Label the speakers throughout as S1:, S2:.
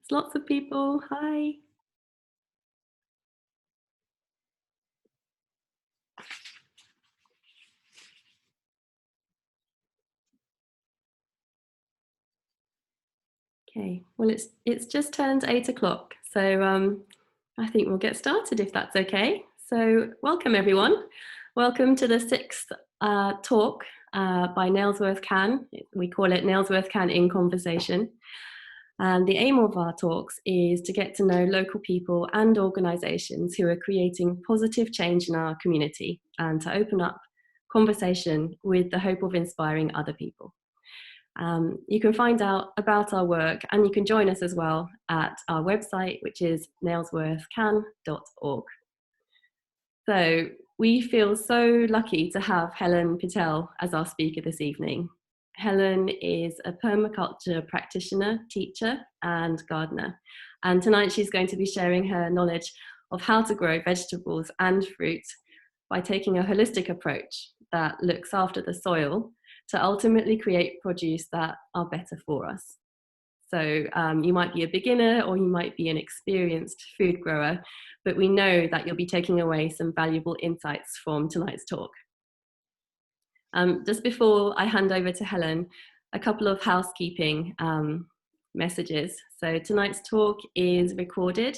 S1: There's lots of people. Hi. Okay, well, it's just turned 8 o'clock, so I think we'll get started if that's okay. So welcome everyone. Welcome to the sixth talk by NailsworthCAN. We call it NailsworthCAN in Conversation. And the aim of our talks is to get to know local people and organisations who are creating positive change in our community and to open up conversation with the hope of inspiring other people. You can find out about our work and you can join us as well at our website, which is NailsworthCAN.org. So we feel so lucky to have Helen Pitel as our speaker this evening. Helen is a permaculture practitioner, teacher and gardener. And tonight she's going to be sharing her knowledge of how to grow vegetables and fruit by taking a holistic approach that looks after the soil to ultimately create produce that are better for us. So you might be a beginner or you might be an experienced food grower, but we know that you'll be taking away some valuable insights from tonight's talk. Just before I hand over to Helen, a couple of housekeeping messages. So tonight's talk is recorded,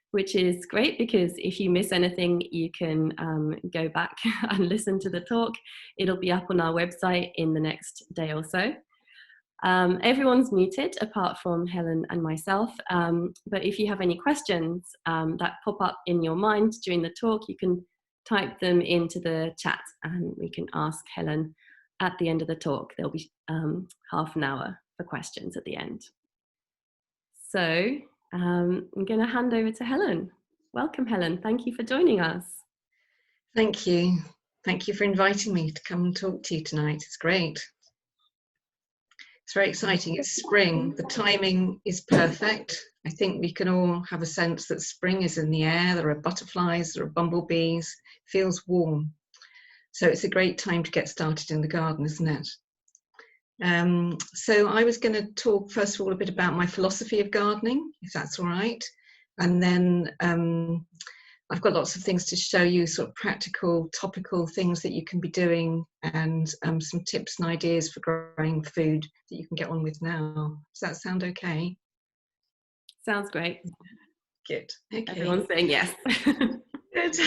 S1: which is great because if you miss anything, you can go back and listen to the talk. It'll be up on our website in the next day or so. Everyone's muted apart from Helen and myself, but if you have any questions that pop up in your mind during the talk, you can type them into the chat and we can ask Helen at the end of the talk. There'll be half an hour for questions at the end. So I'm going to hand over to Helen. Welcome, Helen. Thank you for joining us.
S2: Thank you. Thank you for inviting me to come and talk to you tonight. It's great. It's very exciting. It's spring. The timing is perfect. I think we can all have a sense that spring is in the air. There are butterflies, there are bumblebees. It feels warm. So it's a great time to get started in the garden, isn't it? So I was going to talk first of all a bit about my philosophy of gardening, if that's all right. And then I've got lots of things to show you, sort of practical, topical things that you can be doing and some tips and ideas for growing food that you can get on with now. Does that sound okay?
S1: Sounds great.
S2: Good. Okay.
S1: Everyone's saying yes.
S2: Good.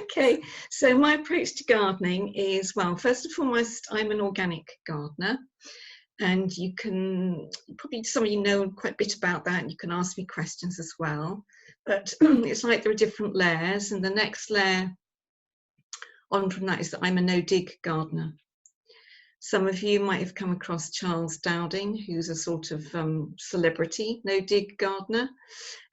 S2: Okay. So my approach to gardening is, well, first and foremost, I'm an organic gardener. And you can, probably some of you know quite a bit about that, and you can ask me questions as well. But it's like there are different layers, and the next layer on from that is that I'm a no-dig gardener. Some of you might have come across Charles Dowding, who's a sort of celebrity no-dig gardener,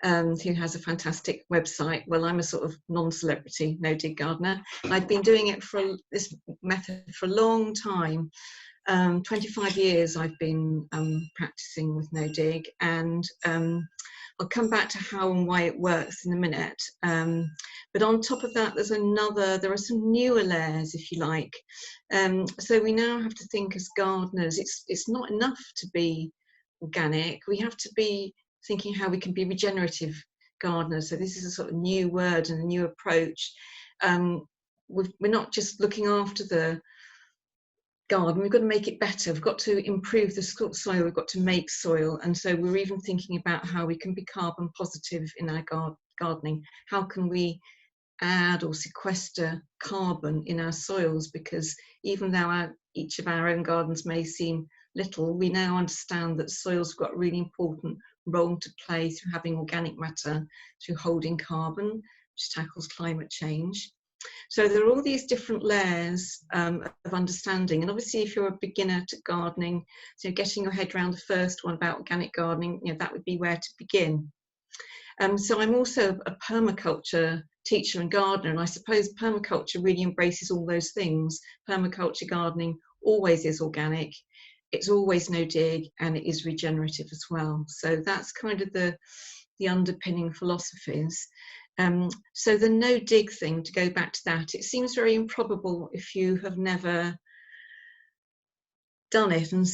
S2: who has a fantastic website. Well, I'm a sort of non-celebrity no-dig gardener. I've been doing it for this method for a long time. 25 years I've been practicing with no dig, and I'll come back to how and why it works in a minute. But on top of that, there are some newer layers, if you like. So we now have to think as gardeners, it's not enough to be organic. We have to be thinking how we can be regenerative gardeners. So this is a sort of new word and a new approach. We're not just looking after the garden, we've got to make it better, we've got to improve the soil, we've got to make soil, and so we're even thinking about how we can be carbon positive in our gardening. How can we add or sequester carbon in our soils? Because even though each of our own gardens may seem little, we now understand that soils have got a really important role to play through having organic matter, through holding carbon, which tackles climate change. So there are all these different layers of understanding, and obviously if you're a beginner to gardening, so getting your head around the first one about organic gardening, that would be where to begin. So I'm also a permaculture teacher and gardener, and I suppose permaculture really embraces all those things. Permaculture gardening always is organic, it's always no dig, and it is regenerative as well. So that's kind of the underpinning philosophies. So the no dig thing, to go back to that, it seems very improbable if you have never done it, and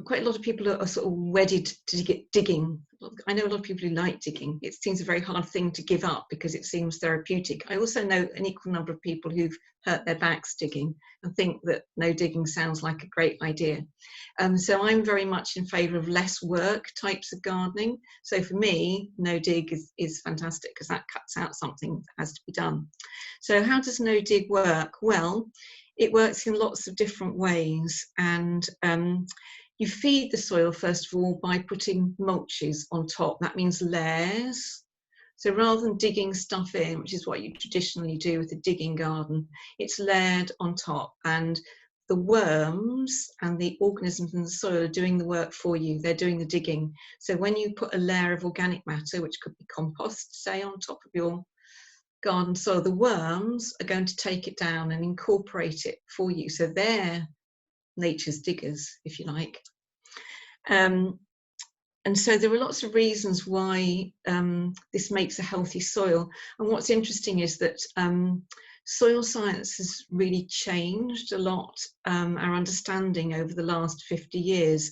S2: quite a lot of people are sort of wedded to digging, I know a lot of people who like digging. It seems a very hard thing to give up because it seems therapeutic. I also know an equal number of people who've hurt their backs digging and think that no digging sounds like a great idea. So I'm very much in favour of less work types of gardening. So for me, no dig is fantastic because that cuts out something that has to be done. So how does no dig work? Well, it works in lots of different ways, and you feed the soil, first of all, by putting mulches on top. That means layers. So rather than digging stuff in, which is what you traditionally do with a digging garden, it's layered on top, and the worms and the organisms in the soil are doing the work for you. They're doing the digging. So when you put a layer of organic matter, which could be compost, say, on top of your garden soil, the worms are going to take it down and incorporate it for you. So they're nature's diggers, if you like. And so there are lots of reasons why this makes a healthy soil. And what's interesting is that soil science has really changed a lot, our understanding over the last 50 years.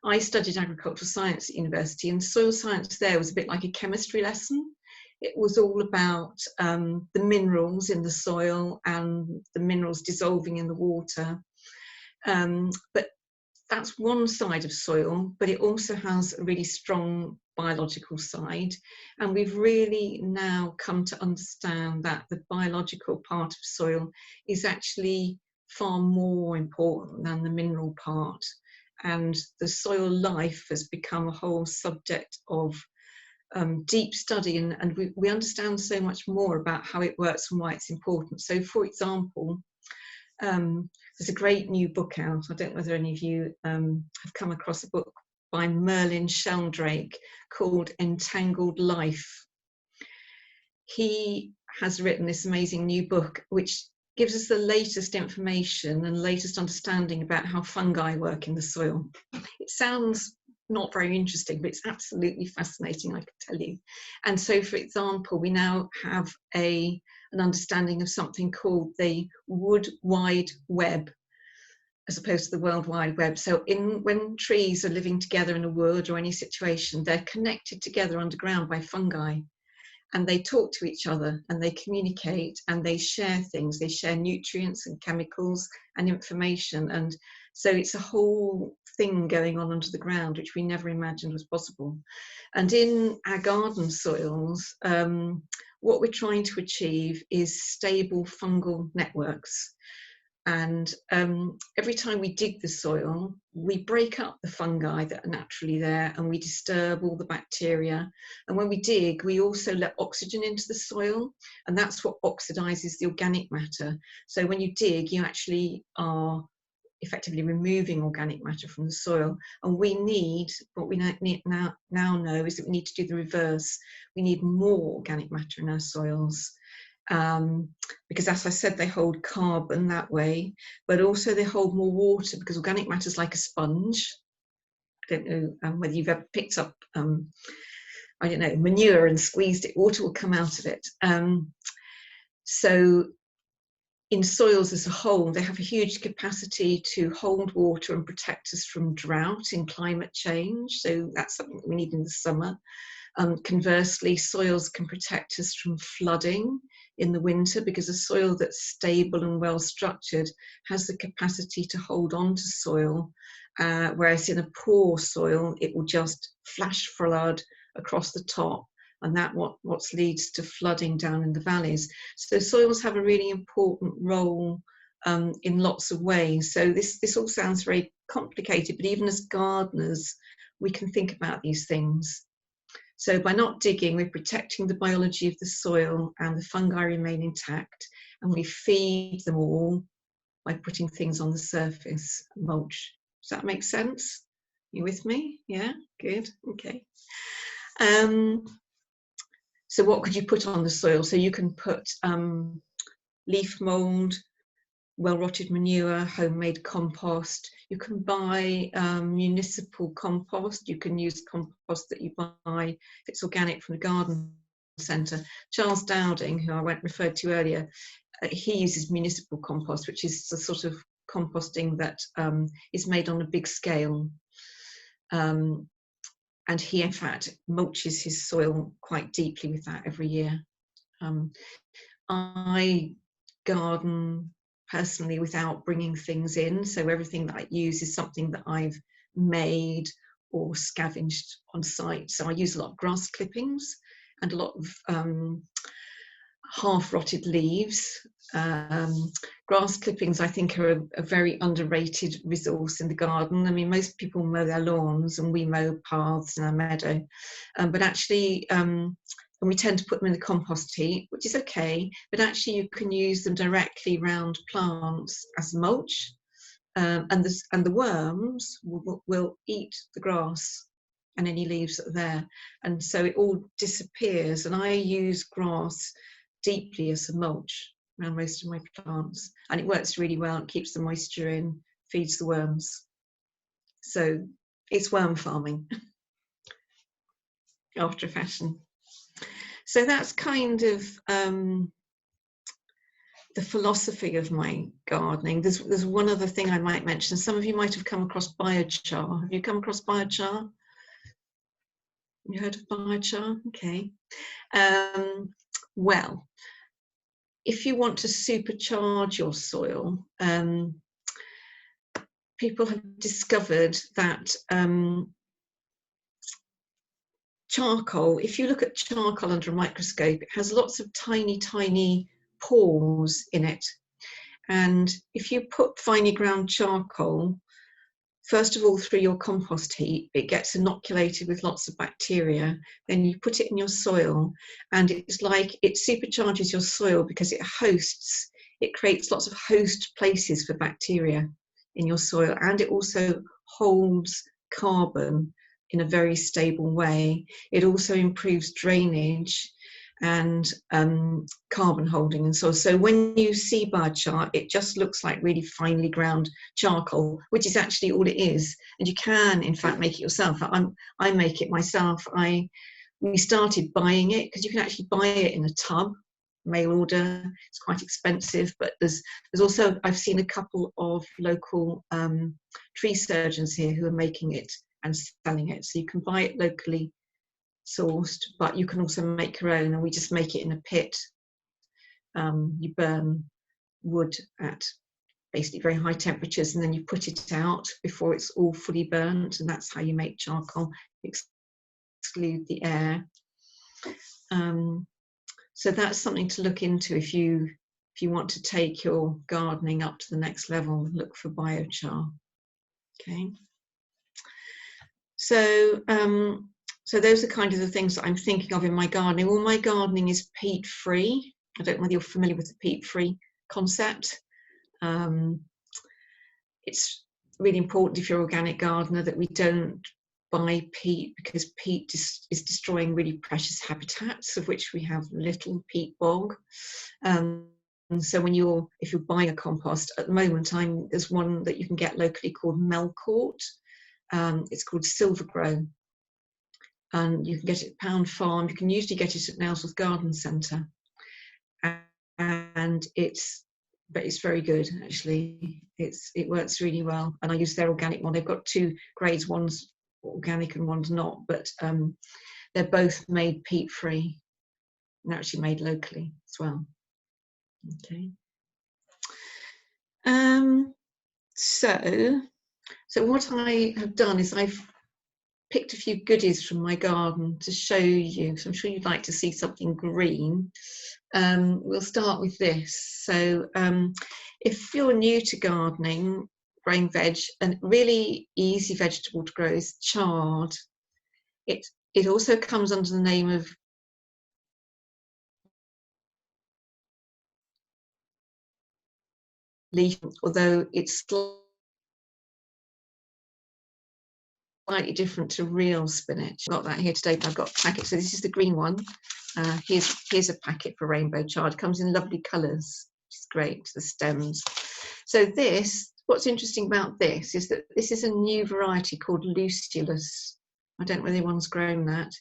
S2: I studied agricultural science at university, and soil science there was a bit like a chemistry lesson. It was all about the minerals in the soil and the minerals dissolving in the water. But that's one side of soil, but it also has a really strong biological side. And we've really now come to understand that the biological part of soil is actually far more important than the mineral part. And the soil life has become a whole subject of deep study, and we understand so much more about how it works and why it's important. So, for example, there's a great new book out. I don't know whether any of you have come across a book by Merlin Sheldrake called Entangled Life. He has written this amazing new book which gives us the latest information and latest understanding about how fungi work in the soil. It sounds not very interesting, but it's absolutely fascinating, I can tell you. And so, for example, we now have an understanding of something called the wood wide web, as opposed to the World Wide Web. So when trees are living together in a wood or any situation, they're connected together underground by fungi, and they talk to each other and they communicate and they share things. They share nutrients and chemicals and information. And so it's a whole thing going on under the ground, which we never imagined was possible. And in our garden soils, what we're trying to achieve is stable fungal networks. And every time we dig the soil, we break up the fungi that are naturally there, and we disturb all the bacteria. And when we dig, we also let oxygen into the soil, and that's what oxidizes the organic matter. So when you dig, you actually are effectively removing organic matter from the soil. And we need, what we now know is that we need to do the reverse. We need more organic matter in our soils. Because, as I said, they hold carbon that way, but also they hold more water, because organic matter is like a sponge. I don't know whether you've ever picked up, I don't know, manure and squeezed it, water will come out of it. So in soils as a whole, they have a huge capacity to hold water and protect us from drought in climate change. So that's something that we need in the summer. Conversely, soils can protect us from flooding in the winter, because a soil that's stable and well structured has the capacity to hold on to soil, whereas in a poor soil it will just flash flood across the top, and that what leads to flooding down in the valleys. So soils have a really important role in lots of ways. So this all sounds very complicated, but even as gardeners we can think about these things. So by not digging, we're protecting the biology of the soil, and the fungi remain intact, and we feed them all by putting things on the surface, mulch. Does that make sense? You with me? Yeah, good, okay. So what could you put on the soil? So you can put leaf mould, well-rotted manure, homemade compost. You can buy municipal compost. You can use compost that you buy if it's organic from the garden centre. Charles Dowding, who I referred to earlier, he uses municipal compost, which is the sort of composting that is made on a big scale. and he in fact mulches his soil quite deeply with that every year. I garden personally without bringing things in, so everything that I use is something that I've made or scavenged on site. So I use a lot of grass clippings and a lot of half-rotted leaves. Grass clippings, I think, are a very underrated resource in the garden. I mean, most people mow their lawns and we mow paths in our meadow, but actually, and we tend to put them in the compost heap, which is okay, but actually you can use them directly around plants as mulch, and the worms will eat the grass and any leaves that are there, and so it all disappears. And I use grass deeply as a mulch around most of my plants, and it works really well. It keeps the moisture in, feeds the worms. So it's worm farming after a fashion. So that's kind of the philosophy of my gardening. There's one other thing I might mention. Some of you might have come across biochar. Have you come across biochar? You heard of biochar? Okay. Well, if you want to supercharge your soil, people have discovered that charcoal, if you look at charcoal under a microscope, it has lots of tiny, tiny pores in it. And if you put finely ground charcoal, first of all, through your compost heap, it gets inoculated with lots of bacteria. Then you put it in your soil, and it's like it supercharges your soil because it creates lots of host places for bacteria in your soil, and it also holds carbon in a very stable way. It also improves drainage and carbon holding and so when you see biochar, it just looks like really finely ground charcoal, which is actually all it is. And you can in fact make it yourself. I make it myself. We started buying it because you can actually buy it in a tub, mail order. It's quite expensive, but there's also, I've seen a couple of local tree surgeons here who are making it and selling it, so you can buy it locally sourced, but you can also make your own, and we just make it in a pit. You burn wood at basically very high temperatures, and then you put it out before it's all fully burnt, and that's how you make charcoal. Exclude the air. So that's something to look into if you want to take your gardening up to the next level. Look for biochar. Okay. So so those are kind of the things that I'm thinking of in my gardening. All my gardening is peat-free. I don't know whether you're familiar with the peat-free concept. It's really important if you're an organic gardener that we don't buy peat, because peat is destroying really precious habitats, of which we have little peat bog. And so if you're buying a compost, at the moment there's one that you can get locally called Melcourt. It's called Silver Grow, and you can get it at Pound Farm. You can usually get it at Nailsworth Garden Centre, and it's very good actually. It works really well, and I use their organic one. They've got two grades, one's organic and one's not, but they're both made peat free and actually made locally as well. Okay. So what I have done is I've picked a few goodies from my garden to show you. So I'm sure you'd like to see something green. We'll start with this. So if you're new to gardening, growing veg, a really easy vegetable to grow is chard. It also comes under the name of leaf, although it's slightly different to real spinach. I've got that here today, but I've got packets. So this is the green one. Here's a packet for rainbow chard. It comes in lovely colours, which is great, the stems. So what's interesting about this is that this is a new variety called Luciolus. I don't know whether anyone's grown that.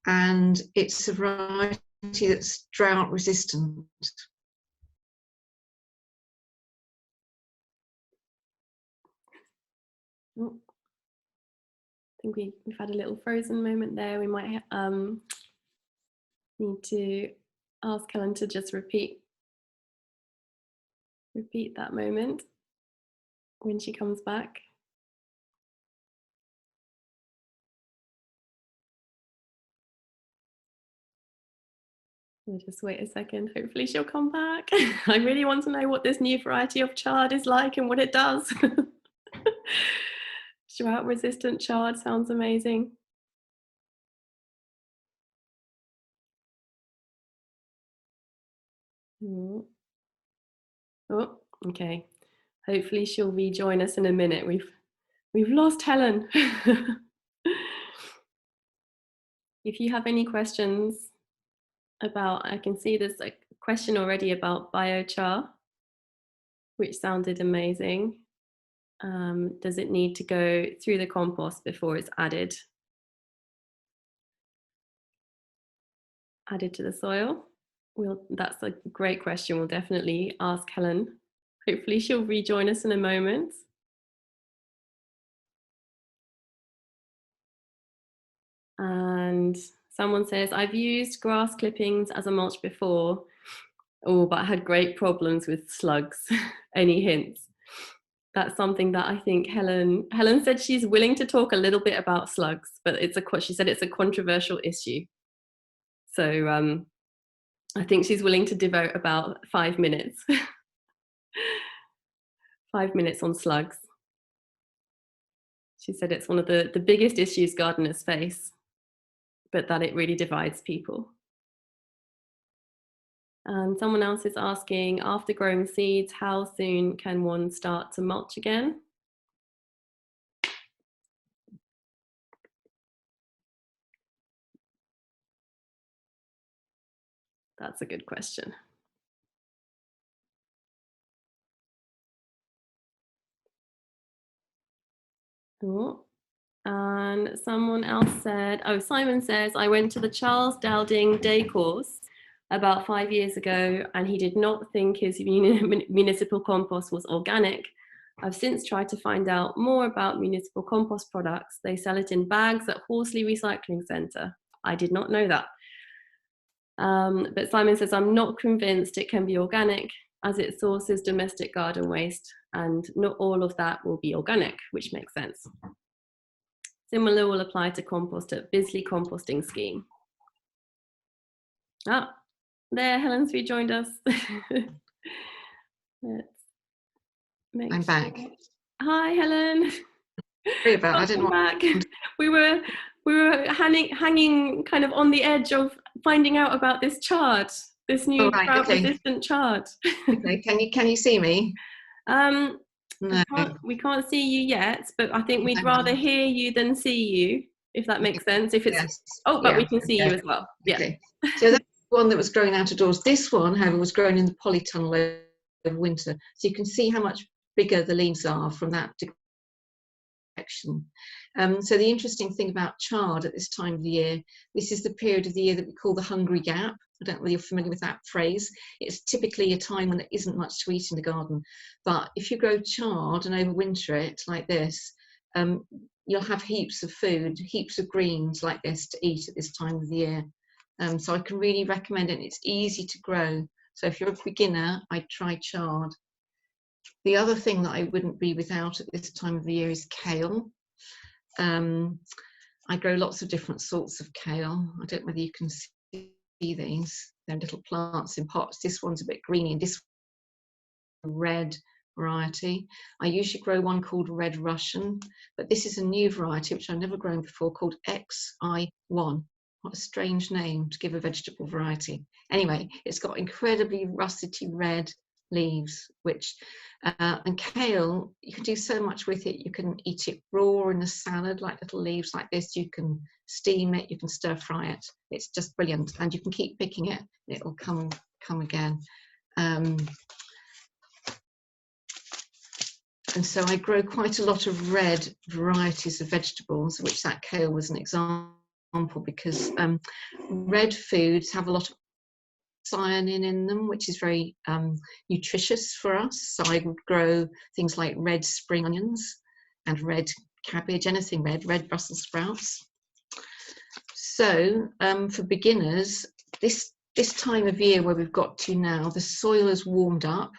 S2: And it's a variety that's drought resistant.
S1: Oh, I think we've had a little frozen moment there. We might need to ask Helen to just repeat that moment when she comes back. We'll just wait a second. Hopefully she'll come back. I really want to know what this new variety of chard is like and what it does. Drought resistant chard sounds amazing. Oh, okay. Hopefully she'll rejoin us in a minute. We've lost Helen. If you have any questions about, I can see there's a question already about biochar, which sounded amazing. Does it need to go through the compost before it's added to the soil? That's a great question. We'll definitely ask Helen. Hopefully she'll rejoin us in a moment. And someone says, I've used grass clippings as a mulch before, but I had great problems with slugs. Any hints? That's something that I think Helen said she's willing to talk a little bit about slugs, but she said it's a controversial issue. So I think she's willing to devote about 5 minutes. 5 minutes on slugs. She said it's one of the biggest issues gardeners face, but that it really divides people. And someone else is asking, after growing seeds, how soon can one start to mulch again? That's a good question. Oh, and someone else said, Simon says, I went to the Charles Dowding day course about 5 years ago, and he did not think his municipal compost was organic. I've since tried to find out more about municipal compost products. They sell it in bags at Horsley Recycling Centre. I did not know that. But Simon says, I'm not convinced it can be organic as it sources domestic garden waste, and not all of that will be organic, which makes sense. Similar will apply to compost at Bisley Composting Scheme. There, Helen's rejoined us. Let's make
S2: I'm back.
S1: Hi, Helen.
S2: Sorry about, I didn't
S1: back. We were hanging kind of on the edge of finding out about this chard, this new drought-resistant chard.
S2: Okay, can you see me?
S1: No.
S2: No.
S1: We can't see you yet, but I think we'd rather hear you than see you, if that makes sense. If it's but we can see you as well.
S2: Okay. Yeah. So that's one that was growing out of doors. This one, however, was grown in the polytunnel over winter. So you can see how much bigger the leaves are from that direction. So the interesting thing about chard at this time of the year, this is the period of the year that we call the hungry gap. I don't know whether you're familiar with that phrase. It's typically a time when there isn't much to eat in the garden. But if you grow chard and overwinter it like this, you'll have heaps of food, heaps of greens like this to eat at this time of the year. So I can really recommend it. It's easy to grow. So if you're a beginner, I'd try chard. The other thing that I wouldn't be without at this time of the year is kale. I grow lots of different sorts of kale. I don't know whether you can see these. They're little plants in pots. This one's a bit greeny and this red variety. I usually grow one called Red Russian, but this is a new variety which I've never grown before called XI1. What a strange name to give a vegetable variety. Anyway, it's got incredibly russety red leaves, which and kale, you can do so much with it. You can eat it raw in a salad, like little leaves like this. You can steam it, you can stir fry it. It's just brilliant, and you can keep picking it. It'll come again. And so I grow quite a lot of red varieties of vegetables, which that kale was an example, because red foods have a lot of cyanin in them, which is very nutritious for us. So I would grow things like red spring onions and red cabbage, anything red Brussels sprouts. So for beginners, this time of year where we've got to now, the soil has warmed up.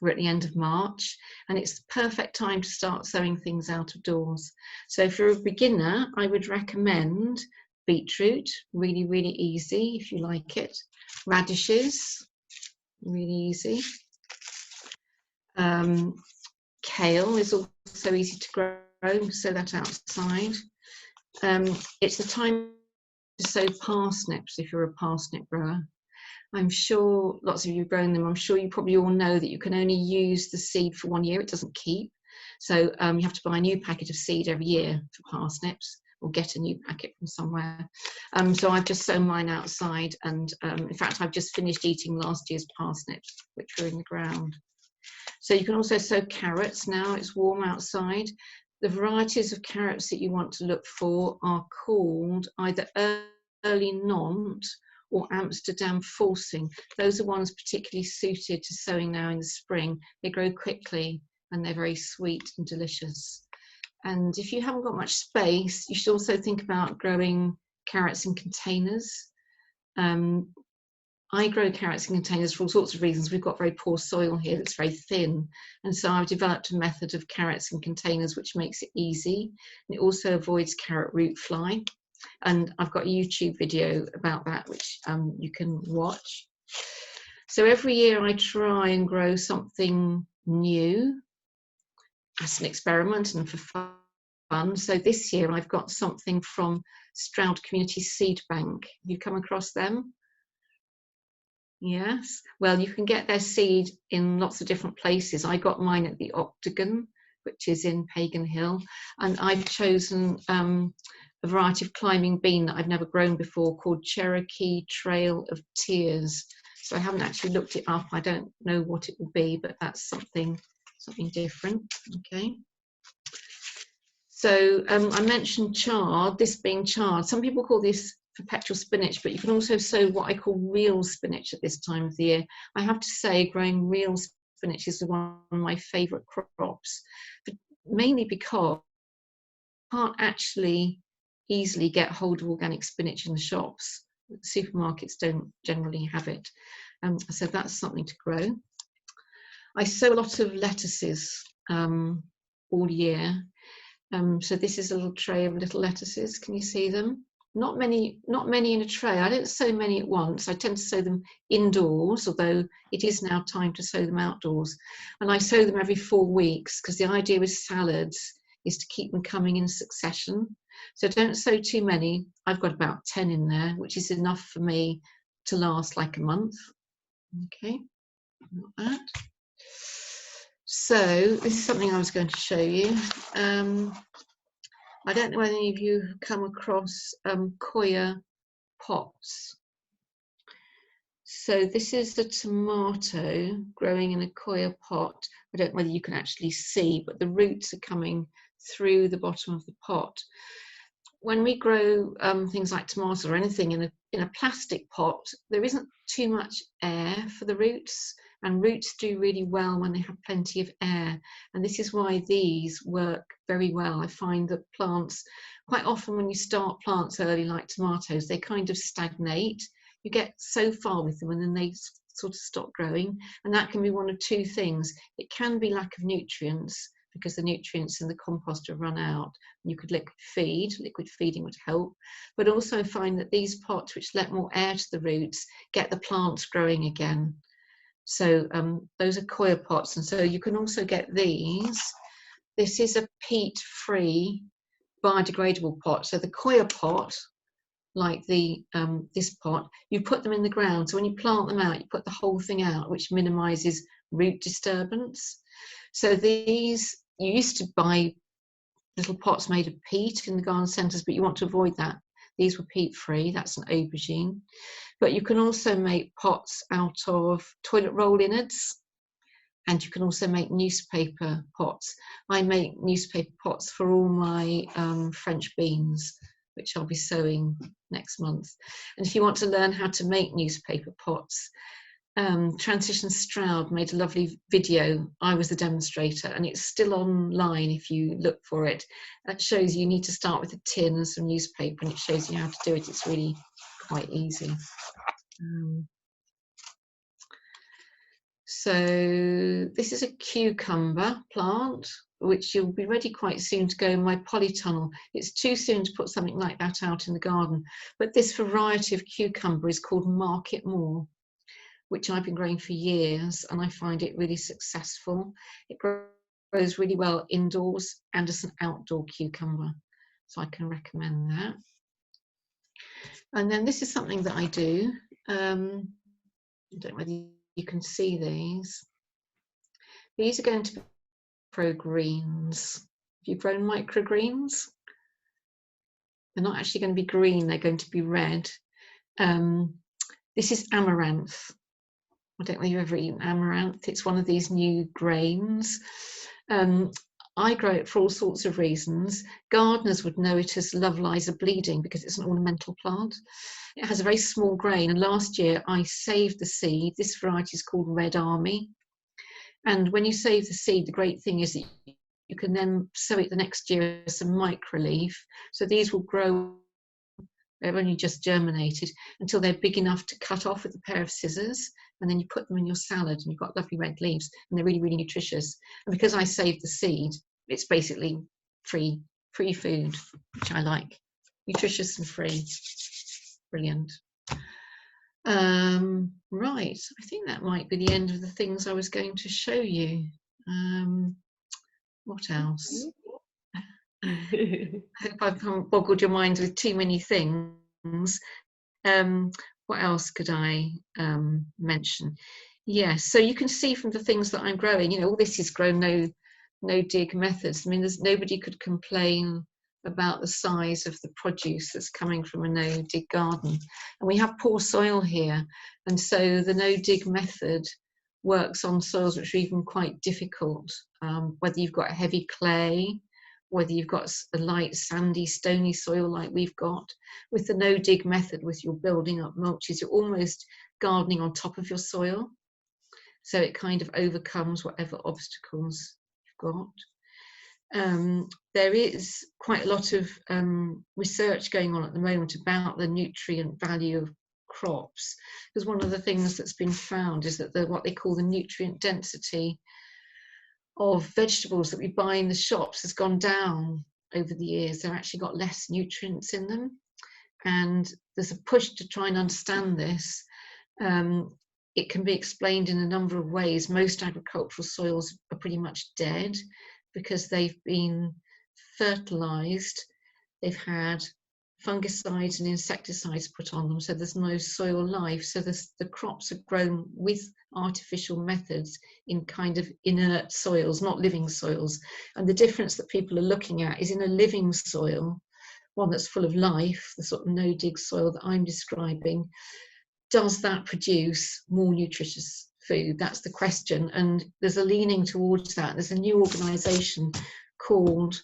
S2: We're at the end of March, and it's the perfect time to start sowing things out of doors. So for a beginner, I would recommend beetroot, really, really easy if you like it. Radishes, really easy. Kale is also easy to grow, sow that outside. It's the time to sow parsnips if you're a parsnip grower. I'm sure lots of you have grown them. I'm sure you probably all know that you can only use the seed for 1 year. It doesn't keep. So you have to buy a new packet of seed every year for parsnips, or get a new packet from somewhere. So I've just sown mine outside, and in fact I've just finished eating last year's parsnips, which were in the ground. So you can also sow carrots now. It's warm outside. The varieties of carrots that you want to look for are called either early Nantes or Amsterdam Forcing. Those are ones particularly suited to sowing now in the spring. They grow quickly and they're very sweet and delicious. And if you haven't got much space, you should also think about growing carrots in containers. I grow carrots in containers for all sorts of reasons. We've got very poor soil here that's very thin. And so I've developed a method of carrots in containers which makes it easy. And it also avoids carrot root fly. And I've got a YouTube video about that which you can watch. So every year I try and grow something new as an experiment and for fun. So this year I've got something from Stroud Community Seed Bank. Have you come across them? Yes. Well, you can get their seed in lots of different places. I got mine at the Octagon, which is in Pagan Hill, and I've chosen a variety of climbing bean that I've never grown before called Cherokee Trail of Tears. So I haven't actually looked it up. I don't know what it will be, but that's something different. Okay. So I mentioned chard, this being chard. Some people call this perpetual spinach, but you can also sow what I call real spinach at this time of the year. I have to say growing real spinach is one of my favourite crops, but mainly because you can't actually easily get hold of organic spinach in the shops. Supermarkets don't generally have it. So that's something to grow. I sow a lot of lettuces all year. So this is a little tray of little lettuces. Can you see them? Not many in a tray. I don't sow many at once. I tend to sow them indoors, although it is now time to sow them outdoors. And I sow them every 4 weeks because the idea with salads is to keep them coming in succession. So don't sow too many. I've got about 10 in there, which is enough for me to last like a month. Okay, not bad. So this is something I was going to show you. I don't know whether any of you have come across coir pots. So this is a tomato growing in a coir pot. I don't know whether you can actually see, but the roots are coming through the bottom of the pot. When we grow things like tomatoes or anything in a plastic pot, there isn't too much air for the roots, and roots do really well when they have plenty of air. And this is why these work very well. I find that plants, quite often when you start plants early like tomatoes, they kind of stagnate. You get so far with them and then they sort of stop growing. And that can be one of two things. It can be lack of nutrients, because the nutrients in the compost have run out. You could liquid feeding would help, but also find that these pots which let more air to the roots get the plants growing again. So those are coir pots, and so you can also get these. This is a peat-free biodegradable pot. So the coir pot, like this pot, you put them in the ground. So when you plant them out, you put the whole thing out, which minimises root disturbance. So these, you used to buy little pots made of peat in the garden centres, but you want to avoid that. These were peat-free, that's an aubergine. But you can also make pots out of toilet roll innards, and you can also make newspaper pots. I make newspaper pots for all my French beans, which I'll be sowing next month. And if you want to learn how to make newspaper pots, Transition Stroud made a lovely video. I was the demonstrator, and it's still online if you look for it. That shows you need to start with a tin and some newspaper, and it shows you how to do it. It's really quite easy. So this is a cucumber plant, which you'll be ready quite soon to go in my polytunnel. It's too soon to put something like that out in the garden, but this variety of cucumber is called Market Moor, which I've been growing for years, and I find it really successful. It grows really well indoors and as an outdoor cucumber, so I can recommend that. And then this is something that I do. I don't know whether you can see these. These are going to be microgreens. Have you grown microgreens? They're not actually going to be green, they're going to be red. This is amaranth. I don't know if you've ever eaten amaranth. It's one of these new grains. I grow it for all sorts of reasons. Gardeners would know it as Love Lies a Bleeding because it's an ornamental plant. It has a very small grain, and last year I saved the seed. This variety is called Red Army. And when you save the seed, the great thing is that you can then sow it the next year as a microleaf. So these will grow, they've only just germinated, until they're big enough to cut off with a pair of scissors, and then you put them in your salad and you've got lovely red leaves, and they're really, really nutritious. And because I saved the seed, it's basically free food, which I like. Nutritious and free. Brilliant. Right, I think that might be the end of the things I was going to show you. What else? I hope I've boggled your mind with too many things. What else could I mention? Yes, so you can see from the things that I'm growing, you know, all this is grown no dig methods. I mean, there's nobody could complain about the size of the produce that's coming from a no dig garden. And we have poor soil here, and so the no dig method works on soils which are even quite difficult, whether you've got a heavy clay, whether you've got a light sandy stony soil like we've got. With the no dig method, with your building up mulches, you're almost gardening on top of your soil, so it kind of overcomes whatever obstacles you've got. There is quite a lot of research going on at the moment about the nutrient value of crops, because one of the things that's been found is that what they call the nutrient density of vegetables that we buy in the shops has gone down over the years. They've actually got less nutrients in them, and there's a push to try and understand this. It can be explained in a number of ways. Most agricultural soils are pretty much dead because they've been fertilized, they've had fungicides and insecticides put on them, so there's no soil life. So the crops are grown with artificial methods in kind of inert soils, not living soils. And the difference that people are looking at is in a living soil, one that's full of life, the sort of no dig soil that I'm describing, does that produce more nutritious food? That's the question, and there's a leaning towards that. There's a new organisation called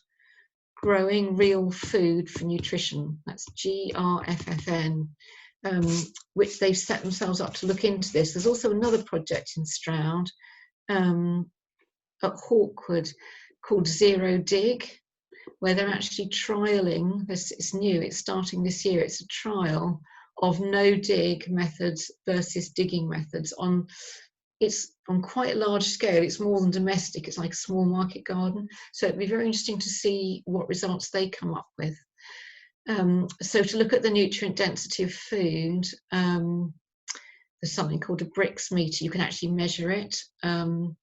S2: Growing Real Food for Nutrition, that's GRFFN, which they've set themselves up to look into this. There's also another project in Stroud at Hawkwood called Zero Dig, where they're actually trialling this. It's new, it's starting this year. It's a trial of no dig methods versus digging methods it's on quite a large scale. It's more than domestic, it's like a small market garden. So it'd be very interesting to see what results they come up with. So to look at the nutrient density of food, there's something called a bricks meter. You can actually measure it. And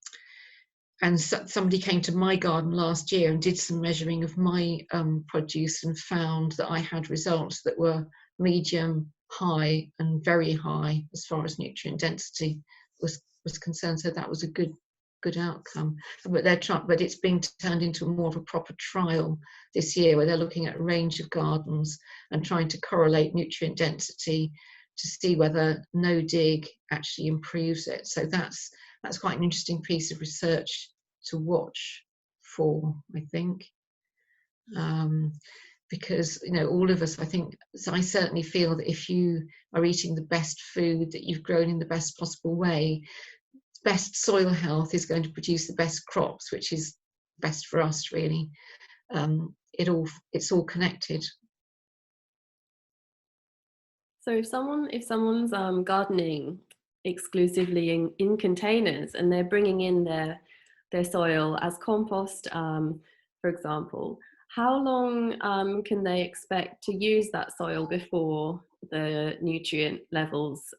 S2: somebody came to my garden last year and did some measuring of my produce and found that I had results that were medium, high, and very high as far as nutrient density was concerned. So that was a good outcome. But it's being turned into more of a proper trial this year, where they're looking at a range of gardens and trying to correlate nutrient density to see whether no dig actually improves it. So that's quite an interesting piece of research to watch for, I think. because, you know, all of us, I think, so I certainly feel that if you are eating the best food that you've grown in the best possible way, best soil health is going to produce the best crops, which is best for us, really. It's all connected.
S1: So if someone's gardening exclusively in containers, and they're bringing in their soil as compost, for example, how long can they expect to use that soil before the nutrient levels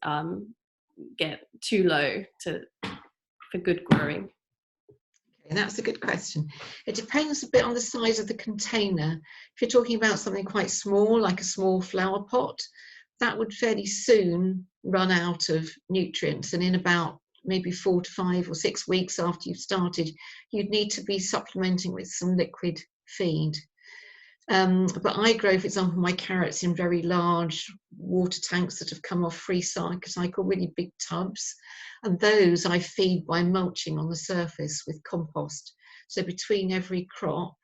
S1: get too low for good growing?
S2: And that's a good question. It depends a bit on the size of the container. If you're talking about something quite small, like a small flower pot, that would fairly soon run out of nutrients, and in about maybe 4 to 5 or 6 weeks after you've started, you'd need to be supplementing with some liquid feed. But I grow, for example, my carrots in very large water tanks that have come off free cycle, really big tubs, and those I feed by mulching on the surface with compost. So between every crop,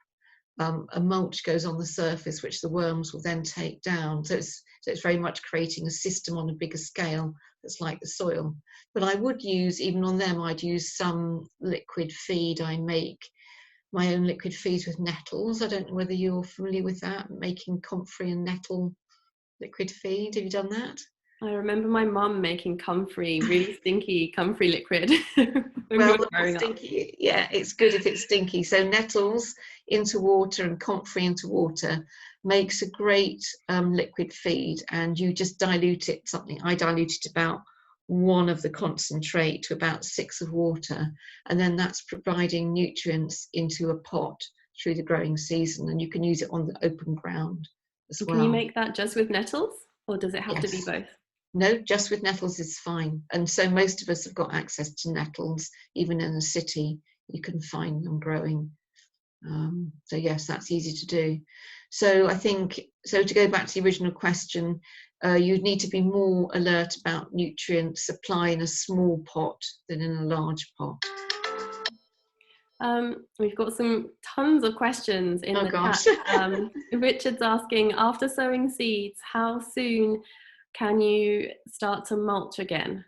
S2: a mulch goes on the surface, which the worms will then take down. So it's very much creating a system on a bigger scale that's like the soil. But I would use, even on them, I'd use some liquid feed. I make my own liquid feed with nettles. I don't know whether you're familiar with that, making comfrey and nettle liquid feed. Have you done that?
S1: I remember my mum making comfrey, really stinky comfrey liquid when we
S2: Well,
S1: were growing up.
S2: stinky, yeah, it's good if it's stinky. So nettles into water and comfrey into water makes a great liquid feed, and you just dilute it something. I diluted about 1 of the concentrate to about 6 of water, and then that's providing nutrients into a pot through the growing season, and you can use it on the open ground as well.
S1: Can you make that just with nettles, or does it have to be
S2: Yes.
S1: both?
S2: No, just with nettles is fine. And so most of us have got access to nettles. Even in the city, you can find them growing. So yes, that's easy to do. So I think, so to go back to the original question, you'd need to be more alert about nutrient supply in a small pot than in a large pot.
S1: We've got tons of questions in the
S2: gosh.
S1: chat. Richard's asking, after sowing seeds, how soon can you start to mulch again?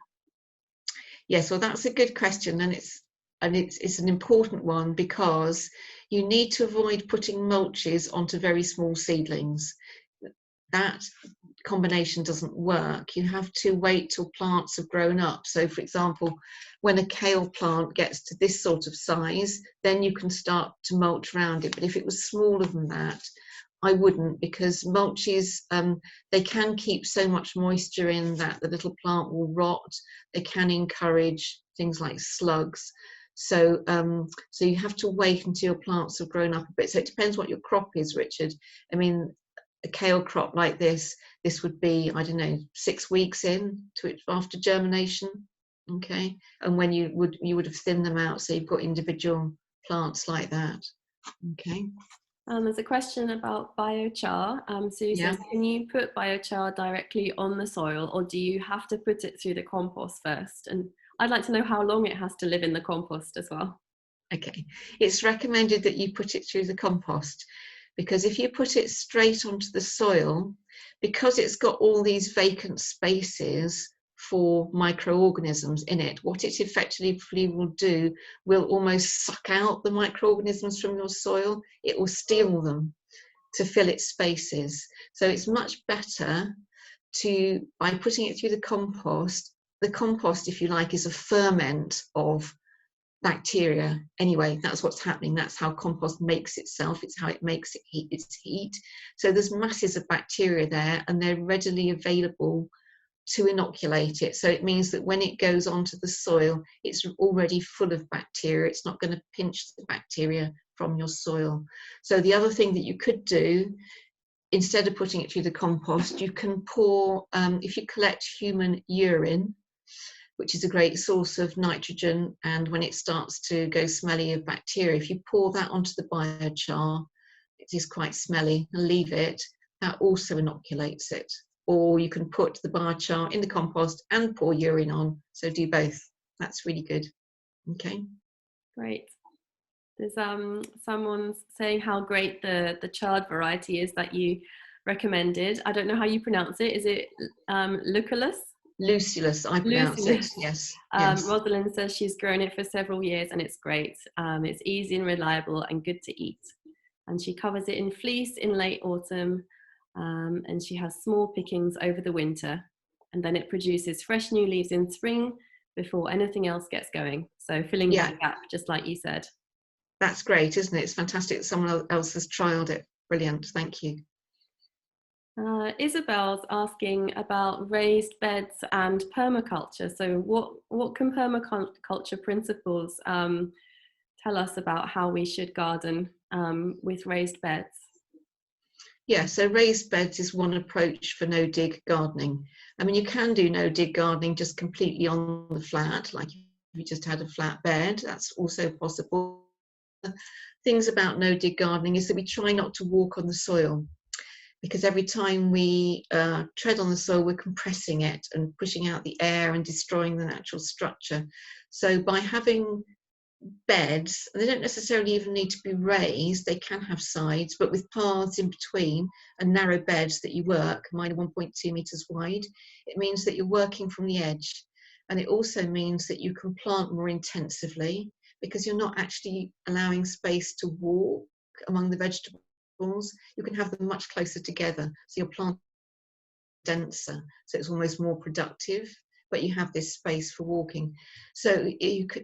S2: Yes, well, that's a good question, and it's an important one, because you need to avoid putting mulches onto very small seedlings. That combination doesn't work. You have to wait till plants have grown up. So, for example, when a kale plant gets to this sort of size, then you can start to mulch around it. But if it was smaller than that, I wouldn't, because mulches, they can keep so much moisture in that the little plant will rot. They can encourage things like slugs. So so you have to wait until your plants have grown up a bit. So it depends what your crop is, Richard. I mean, a kale crop like this would be, I don't know, 6 weeks in to it after germination. Okay, and when you would have thinned them out, so you've got individual plants like that. Okay.
S1: There's a question about biochar. Sue says, can you put biochar directly on the soil, or do you have to put it through the compost first? And I'd like to know how long it has to live in the compost as well.
S2: Okay, it's recommended that you put it through the compost, because if you put it straight onto the soil, because it's got all these vacant spaces for microorganisms in it, what it effectively will do will almost suck out the microorganisms from your soil. It will steal them to fill its spaces. So it's much better to, by putting it through the compost, if you like, is a ferment of bacteria. Anyway, that's what's happening. That's how compost makes itself. It's how it makes its heat. So there's masses of bacteria there, and they're readily available to inoculate it. So it means that when it goes onto the soil, it's already full of bacteria. It's not going to pinch the bacteria from your soil. So the other thing that you could do, instead of putting it through the compost, you can pour, if you collect human urine, which is a great source of nitrogen, and when it starts to go smelly of bacteria, if you pour that onto the biochar, it is quite smelly, and leave it, that also inoculates it. Or you can put the biochar in the compost and pour urine on, so do both. That's really good. Okay.
S1: Great. There's someone's saying how great the chard variety is that you recommended. I don't know how you pronounce it. Is it Lucullus?
S2: Lucullus, I pronounce it.
S1: Lucullus.
S2: Yes, yes.
S1: Rosalind says she's grown it for several years and it's great. It's easy and reliable and good to eat. And she covers it in fleece in late autumn, and she has small pickings over the winter. And then it produces fresh new leaves in spring before anything else gets going. So filling that gap, just like you said.
S2: That's great, isn't it? It's fantastic that someone else has trialed it. Brilliant, thank you.
S1: Isabel's asking about raised beds and permaculture. So what can permaculture principles tell us about how we should garden with raised beds?
S2: Yeah, so raised beds is one approach for no-dig gardening. I mean, you can do no-dig gardening just completely on the flat, like if you just had a flat bed, that's also possible. Things about no-dig gardening is that we try not to walk on the soil, because every time we tread on the soil, we're compressing it and pushing out the air and destroying the natural structure. So by having beds, and they don't necessarily even need to be raised, they can have sides, but with paths in between and narrow beds that you work, mine are 1.2 meters wide, it means that you're working from the edge. And it also means that you can plant more intensively because you're not actually allowing space to walk among the vegetables. You can have them much closer together, so your plant denser, so it's almost more productive, but you have this space for walking. So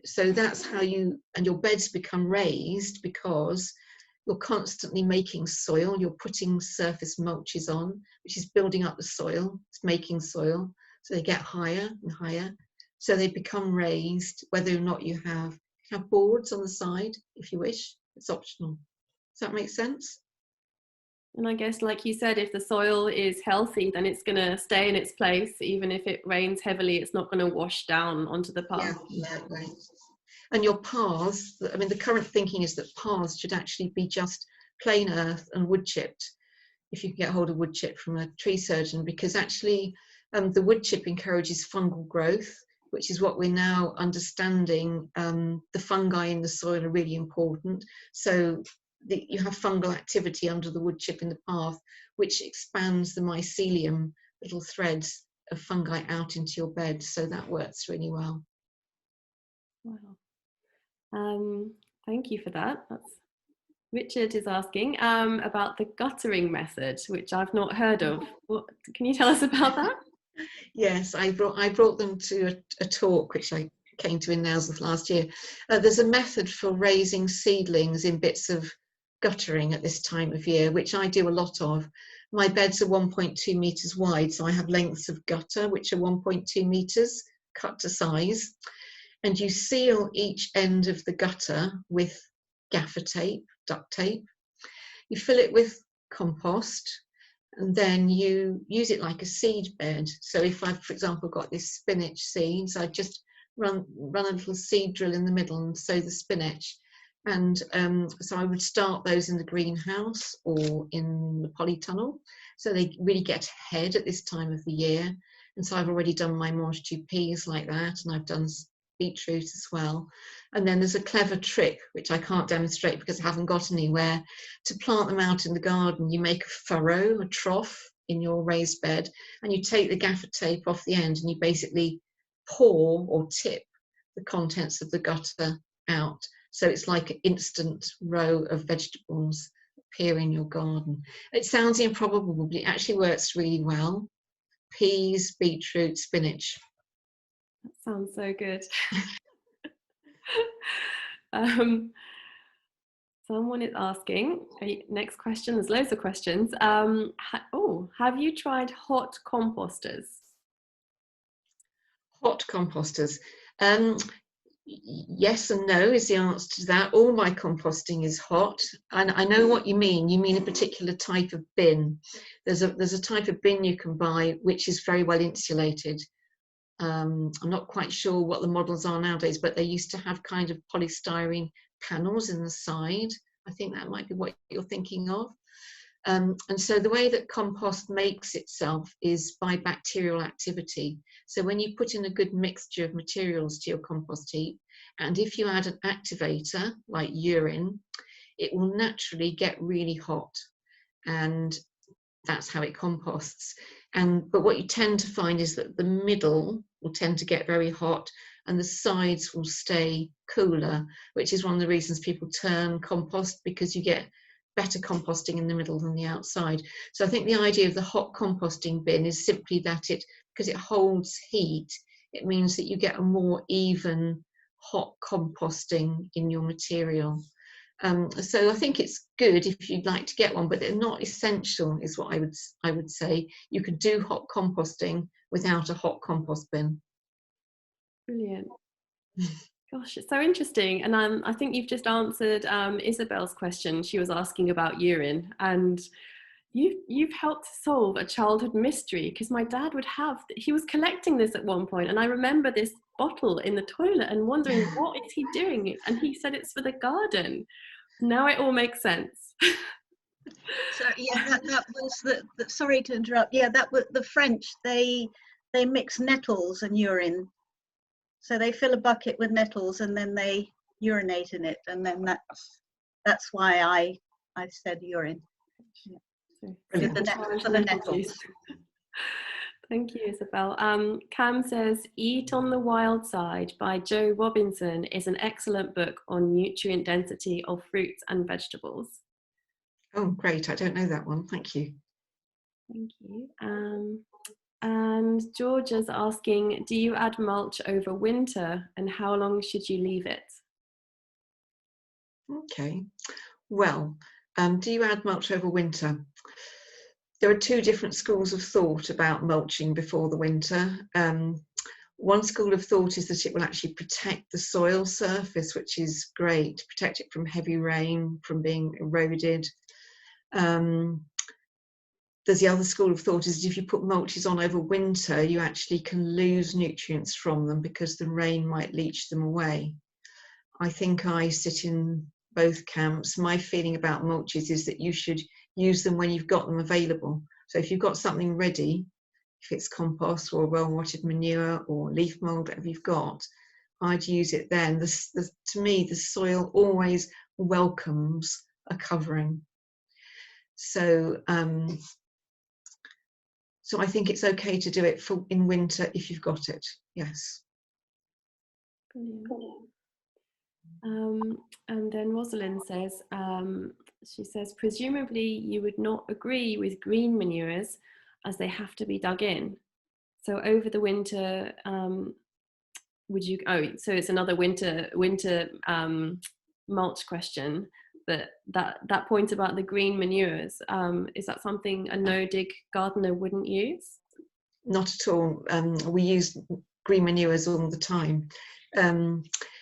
S2: so that's how you, and your beds become raised because you're constantly making soil, you're putting surface mulches on, which is building up the soil, it's making soil, so they get higher and higher, so they become raised, whether or not you have boards on the side if you wish, it's optional. Does that make sense?
S1: And I guess, like you said, if the soil is healthy, then it's going to stay in its place. Even if it rains heavily, it's not going to wash down onto the path.
S2: Yeah, right. And your paths, I mean, the current thinking is that paths should actually be just plain earth and wood chipped, if you can get hold of wood chip from a tree surgeon, because actually the wood chip encourages fungal growth, which is what we're now understanding. The fungi in the soil are really important. So you have fungal activity under the wood chip in the path, which expands the mycelium, little threads of fungi out into your bed. So that works really well.
S1: Wow. Thank you for that. Richard is asking about the guttering method, which I've not heard of. Can you tell us about that?
S2: Yes, I brought them to a talk which I came to in Nailsworth last year. There's a method for raising seedlings in bits of guttering at this time of year, which I do a lot of. My beds are 1.2 meters wide, so I have lengths of gutter which are 1.2 meters cut to size, and you seal each end of the gutter with gaffer tape, duct tape. You fill it with compost, and then you use it like a seed bed. So if I've, for example, got this spinach seeds, I just run a little seed drill in the middle and sow the spinach. And so I would start those in the greenhouse or in the polytunnel, so they really get ahead at this time of the year. And so I've already done my mange tu peas like that, and I've done beetroot as well. And then there's a clever trick which I can't demonstrate because I haven't got anywhere. To plant them out in the garden, you make a furrow, a trough in your raised bed, and you take the gaffer tape off the end and you basically pour or tip the contents of the gutter out. So it's like an instant row of vegetables appear in your garden. It sounds improbable, but it actually works really well. Peas, beetroot, spinach.
S1: That sounds so good. Someone is asking, next question, there's loads of questions. Have you tried hot composters?
S2: Hot composters. Yes and no is the answer to that. All my composting is hot, and I know what you mean. You mean a particular type of bin. There's a type of bin you can buy which is very well insulated. I'm not quite sure what the models are nowadays, but they used to have kind of polystyrene panels in the side. I think that might be what you're thinking of. And so the way that compost makes itself is by bacterial activity. So when you put in a good mixture of materials to your compost heap, and if you add an activator like urine, it will naturally get really hot, and that's how it composts. But what you tend to find is that the middle will tend to get very hot and the sides will stay cooler, which is one of the reasons people turn compost, because you get better composting in the middle than the outside. So I think the idea of the hot composting bin is simply that because it holds heat, it means that you get a more even hot composting in your material. So I think it's good if you'd like to get one, but they're not essential, is what I would say. You could do hot composting without a hot compost bin.
S1: Brilliant. Gosh, it's so interesting. And I think you've just answered Isabel's question. She was asking about urine, and you've helped solve a childhood mystery, because my dad he was collecting this at one point, and I remember this bottle in the toilet and wondering, what is he doing? And he said it's for the garden. Now it all makes sense.
S3: So yeah, that was the sorry to interrupt. Yeah, that was the French. They mix nettles and urine. So they fill a bucket with nettles and then they urinate in it, and then that's why I said urine.
S1: Yeah.
S3: For the nettles.
S1: Thank you, Isabel. Cam says, Eat on the Wild Side by Joe Robinson is an excellent book on nutrient density of fruits and vegetables.
S2: Oh, great. I don't know that one. Thank you.
S1: Thank you. And Georgia's asking, do you add mulch over winter, and how long should you leave it?
S2: Okay. Well, do you add mulch over winter? There are two different schools of thought about mulching before the winter. One school of thought is that it will actually protect the soil surface, which is great, protect it from heavy rain, from being eroded. There's the other school of thought is that if you put mulches on over winter, you actually can lose nutrients from them because the rain might leach them away. I think I sit in both camps. My feeling about mulches is that you should use them when you've got them available. So if you've got something ready, if it's compost or well-rotted manure or leaf mould, whatever you've got, I'd use it then. To me, the soil always welcomes a covering. So I think it's okay to do it in winter if you've got it. Yes.
S1: Brilliant. And then Rosalind says, she says, presumably you would not agree with green manures as they have to be dug in. So over the winter, would you, so it's another winter mulch question, but that point about the green manures, is that something a no-dig gardener wouldn't use?
S2: Not at all. We use green manures all the time.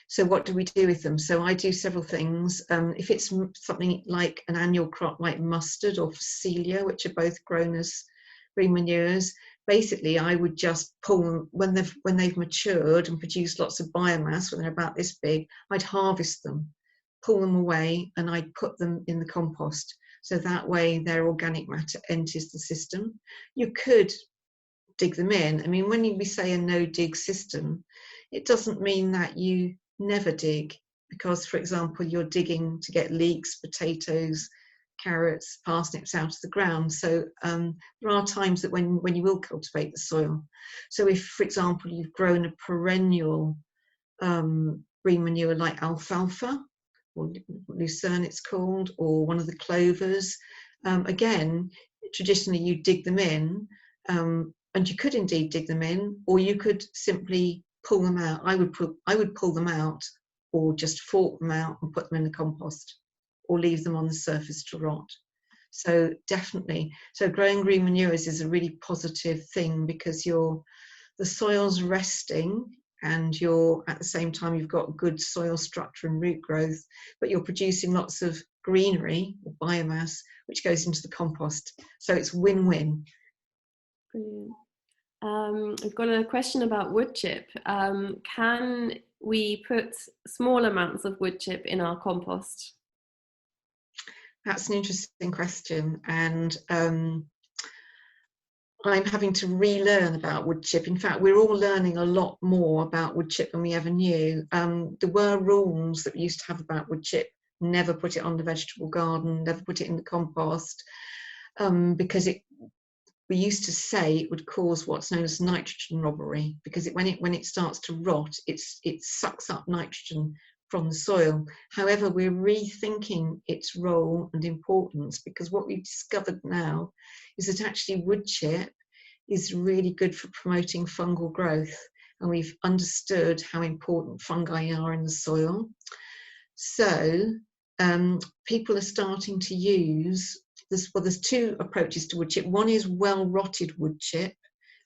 S2: So what do we do with them? So I do several things. If it's something like an annual crop like mustard or phacelia, which are both grown as green manures, basically I would just pull them when they've matured and produced lots of biomass, when they're about this big, I'd harvest them, pull them away, and I'd put them in the compost. So that way their organic matter enters the system. You could dig them in. I mean, when we say a no-dig system, it doesn't mean that you never dig, because, for example, you're digging to get leeks, potatoes, carrots, parsnips out of the ground. So there are times that when you will cultivate the soil. So if, for example, you've grown a perennial green manure like alfalfa, or lucerne it's called, or one of the clovers, again, traditionally you dig them in, and you could indeed dig them in, or you could simply pull them out. I would pull them out, or just fork them out and put them in the compost, or leave them on the surface to rot. So definitely, so growing green manures is a really positive thing, because the soil's resting, and at the same time you've got good soil structure and root growth, but you're producing lots of greenery or biomass which goes into the compost. So it's win-win.
S1: Brilliant. We've got a question about wood chip. Can we put small amounts of wood chip in our compost?
S2: That's an interesting question, and I'm having to relearn about wood chip. In fact, we're all learning a lot more about wood chip than we ever knew. There were rules that we used to have about wood chip: never put it on the vegetable garden, never put it in the compost, because we used to say it would cause what's known as nitrogen robbery, because when it starts to rot, it sucks up nitrogen from the soil. However, we're rethinking its role and importance, because what we've discovered now is that actually wood chip is really good for promoting fungal growth, and we've understood how important fungi are in the soil. So people are starting to use this. Well, there's two approaches to wood chip. One is well rotted wood chip,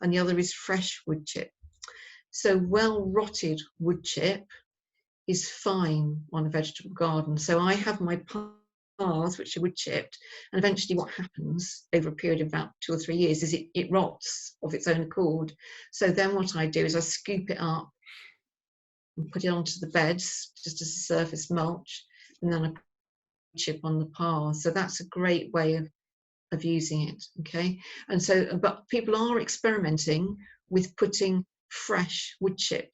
S2: and the other is fresh wood chip. So well rotted wood chip is fine on a vegetable garden. So I have my paths which are wood chipped, and eventually what happens over a period of about 2 or 3 years is it rots of its own accord. So then what I do is I scoop it up and put it onto the beds just as a surface mulch, and then I put chip on the paths. So that's a great way of using it. Okay, and so but people are experimenting with putting fresh wood chip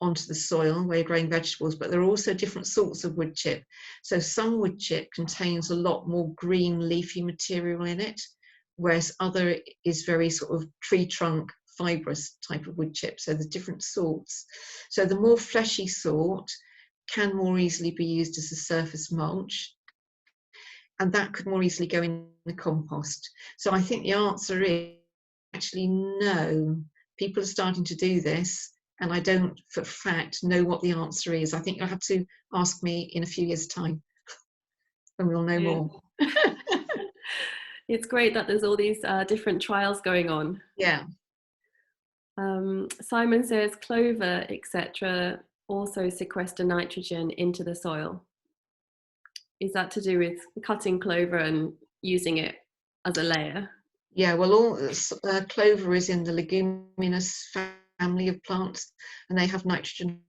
S2: onto the soil where you're growing vegetables, but there are also different sorts of wood chip. So some wood chip contains a lot more green leafy material in it, whereas other is very sort of tree trunk fibrous type of wood chip. So there's different sorts. So the more fleshy sort can more easily be used as a surface mulch, and that could more easily go in the compost. So I think the answer is actually no. People are starting to do this, and I don't for fact know what the answer is. I think you'll have to ask me in a few years' time and we'll know more.
S1: It's great that there's all these different trials going on.
S2: Yeah.
S1: Simon says clover, etc., also sequester nitrogen into the soil. Is that to do with cutting clover and using it as a layer?
S2: Yeah, well, clover is in the leguminous family of plants, and they have nitrogen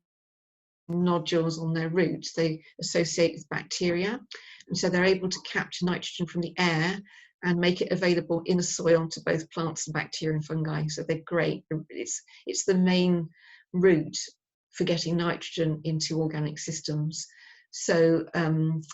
S2: nodules on their roots. They associate with bacteria, and so they're able to capture nitrogen from the air and make it available in the soil to both plants and bacteria and fungi. So they're great. It's the main route for getting nitrogen into organic systems. So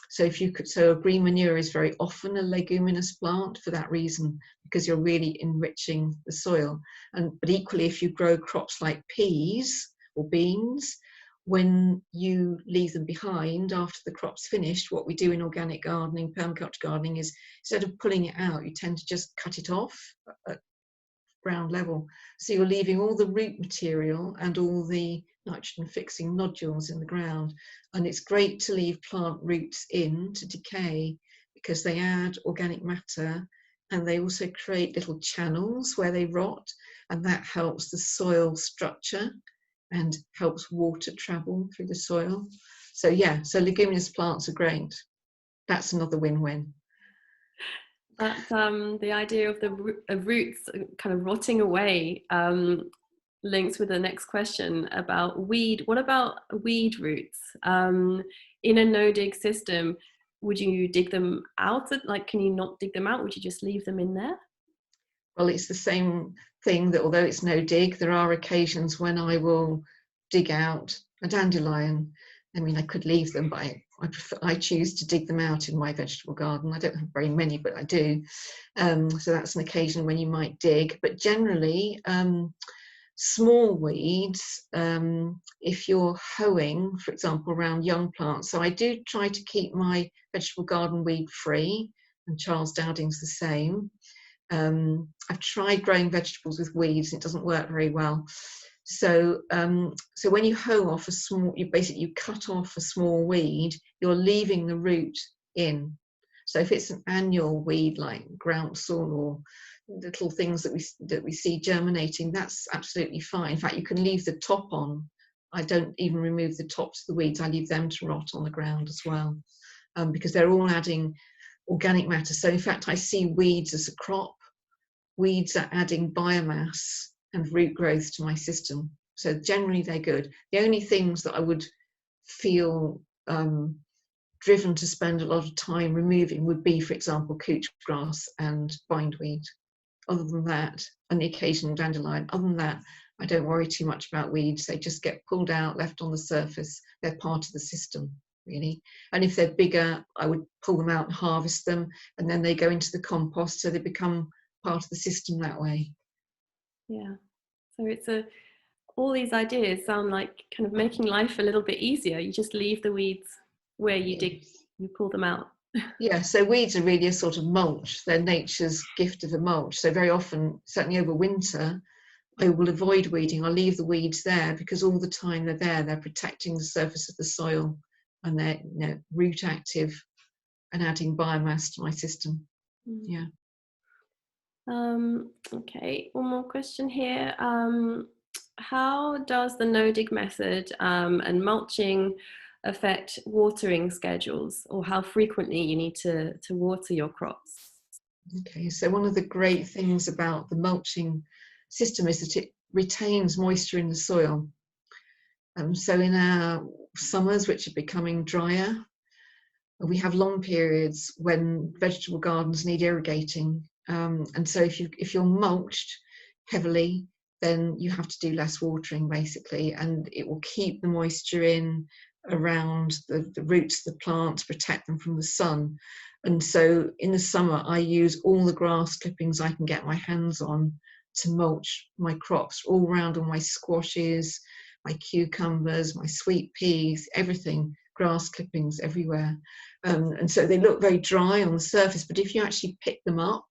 S2: so green manure is very often a leguminous plant for that reason, because you're really enriching the soil. But equally, if you grow crops like peas or beans, when you leave them behind after the crop's finished, what we do in organic gardening, permaculture gardening, is instead of pulling it out, you tend to just cut it off at ground level. So you're leaving all the root material and all the nitrogen fixing nodules in the ground. And it's great to leave plant roots in to decay, because they add organic matter, and they also create little channels where they rot, and that helps the soil structure and helps water travel through the soil. So yeah, so leguminous plants are great. That's another win-win.
S1: That the idea of the roots kind of rotting away links with the next question about weed. What about weed roots? In a no-dig system, would you dig them out? Like, can you not dig them out? Would you just leave them in there?
S2: Well, it's the same thing, that although it's no dig, there are occasions when I will dig out a dandelion. I mean, I could leave them, but I choose to dig them out in my vegetable garden. I don't have very many, but I do. So that's an occasion when you might dig. But generally, small weeds, if you're hoeing, for example, around young plants. So I do try to keep my vegetable garden weed free, and Charles Dowding's the same. I've tried growing vegetables with weeds, and it doesn't work very well. So so when you hoe off you cut off a small weed, you're leaving the root in. So if it's an annual weed like groundsel or little things that we see germinating, that's absolutely fine. In fact, you can leave the top on. I don't even remove the tops of the weeds. I leave them to rot on the ground as well, because they're all adding organic matter. So in fact, I see weeds as a crop. Weeds are adding biomass and root growth to my system. So generally they're good. The only things that I would feel driven to spend a lot of time removing would be, for example, couch grass and bindweed. Other than that, and the occasional dandelion, other than that, I don't worry too much about weeds. They just get pulled out, left on the surface. They're part of the system, really. And if they're bigger, I would pull them out and harvest them, and then they go into the compost, so they become part of the system that way.
S1: Yeah. So it's all these ideas sound like kind of making life a little bit easier. You just leave the weeds where you dig, you pull them out.
S2: Yeah, so weeds are really a sort of mulch. They're nature's gift of a mulch. So very often, certainly over winter, I will avoid weeding. I'll leave the weeds there because all the time they're there, they're protecting the surface of the soil, and they're, you know, root active and adding biomass to my system. Yeah.
S1: Okay, one more question here. How does the no-dig method and mulching affect watering schedules, or how frequently you need to water your crops?
S2: Okay, so one of the great things about the mulching system is that it retains moisture in the soil. So in our summers, which are becoming drier, we have long periods when vegetable gardens need irrigating. And so if you're mulched heavily, then you have to do less watering, basically, and it will keep the moisture in around the roots of the plant to protect them from the sun. And so in the summer, I use all the grass clippings I can get my hands on to mulch my crops, all around all my squashes, my cucumbers, my sweet peas, everything, grass clippings everywhere. And so they look very dry on the surface, but if you actually pick them up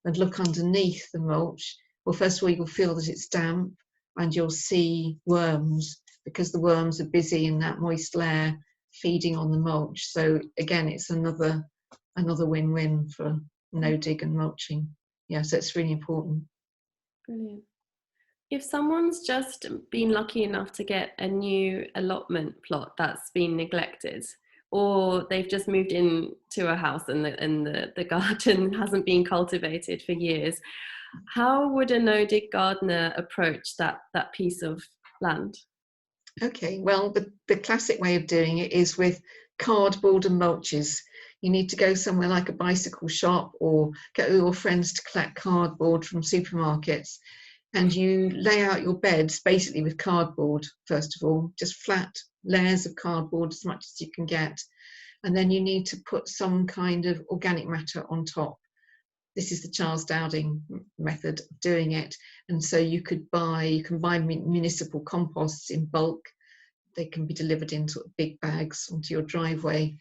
S2: and look underneath the mulch, well, first of all, you'll feel that it's damp, and you'll see worms, because the worms are busy in that moist layer feeding on the mulch. So again, it's another win-win for no-dig and mulching. Yeah, so it's really important.
S1: Brilliant. If someone's just been lucky enough to get a new allotment plot that's been neglected, or they've just moved into a house and the garden hasn't been cultivated for years, how would a no-dig gardener approach that piece of land?
S2: Okay, well, the classic way of doing it is with cardboard and mulches. You need to go somewhere like a bicycle shop or get your friends to collect cardboard from supermarkets, and you lay out your beds basically with cardboard, first of all, just flat layers of cardboard as much as you can get. And then you need to put some kind of organic matter on top. This is the Charles Dowding method of doing it. And so you can buy municipal composts in bulk. They can be delivered in sort of big bags onto your driveway.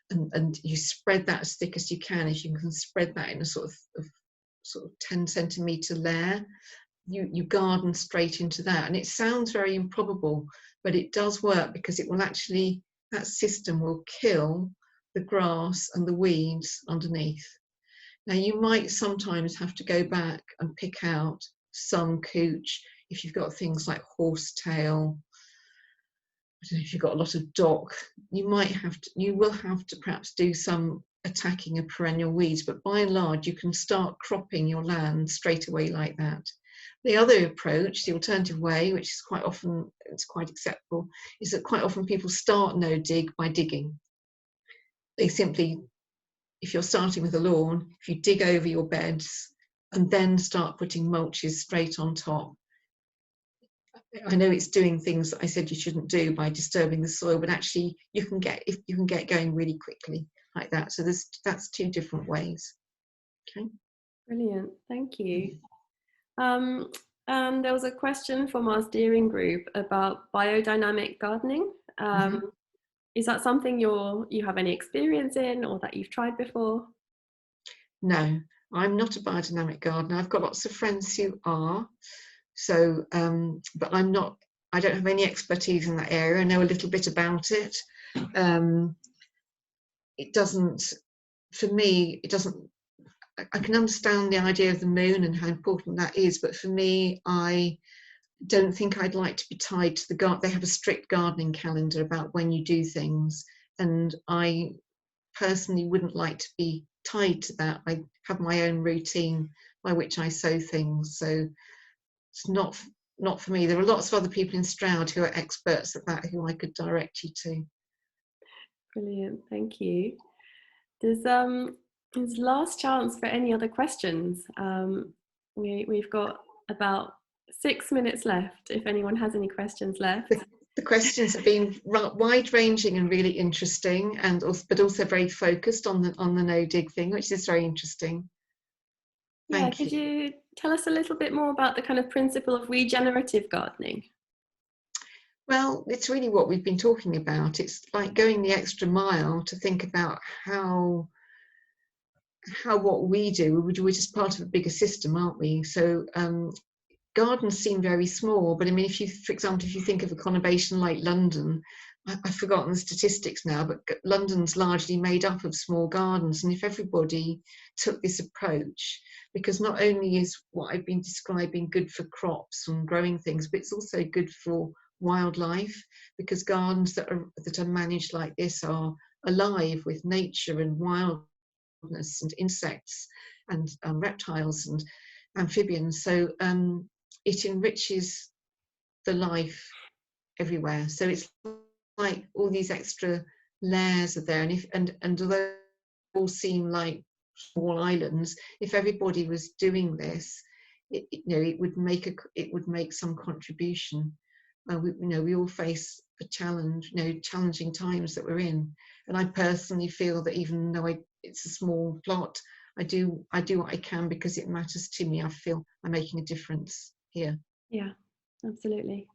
S2: And you spread that as thick as you can. If you can spread that in a sort of 10 centimetre layer, you garden straight into that. And it sounds very improbable, but it does work, because it will actually, that system will kill the grass and the weeds underneath. Now, you might sometimes have to go back and pick out some couch if you've got things like horsetail. I don't know if you've got a lot of dock. You will have to perhaps do some attacking of perennial weeds, but by and large, you can start cropping your land straight away like that. The other approach, the alternative way, which is quite often, it's quite acceptable, is that quite often people start no-dig by digging. They simply, if you're starting with a lawn, if you dig over your beds and then start putting mulches straight on top. I know it's doing things that I said you shouldn't do by disturbing the soil, but actually you can get going really quickly like that. So that's two different ways. Okay.
S1: Brilliant, thank you. And there was a question from our steering group about biodynamic gardening. Is that something you have any experience in, or that you've tried before?
S2: No, I'm not a biodynamic gardener. I've got lots of friends who are. So, but I don't have any expertise in that area. I know a little bit about it. It doesn't, for me, it doesn't, I can understand the idea of the moon and how important that is, but for me, I don't think I'd like to be tied to the garden. They have a strict gardening calendar about when you do things, and I personally wouldn't like to be tied to that. I have my own routine by which I sow things, so it's not for me. There are lots of other people in Stroud who are experts at that, who I could direct you to.
S1: Brilliant, thank you. There's last chance for any other questions. We've got about 6 minutes left, if anyone has any questions left.
S2: The questions have been wide-ranging and really interesting, and but also very focused on the no-dig thing, which is very interesting.
S1: Yeah, could you tell us a little bit more about the kind of principle of regenerative gardening?
S2: Well, it's really what we've been talking about. It's like going the extra mile to think about how what we do, we're just part of a bigger system, aren't we? So gardens seem very small, but I mean, if you, for example, if you think of a conurbation like London, I've forgotten the statistics now, but London's largely made up of small gardens. And if everybody took this approach, because not only is what I've been describing good for crops and growing things, but it's also good for wildlife, because gardens that are managed like this are alive with nature and wildness and insects and reptiles and amphibians. So it enriches the life everywhere. So it's like all these extra layers are there, and although they all seem like small islands, if everybody was doing this, it would make some contribution. We all face a challenge, challenging times that we're in, and I personally feel that even though it's a small plot, I do what I can because it matters to me. I feel I'm making a difference here.
S1: Yeah, absolutely.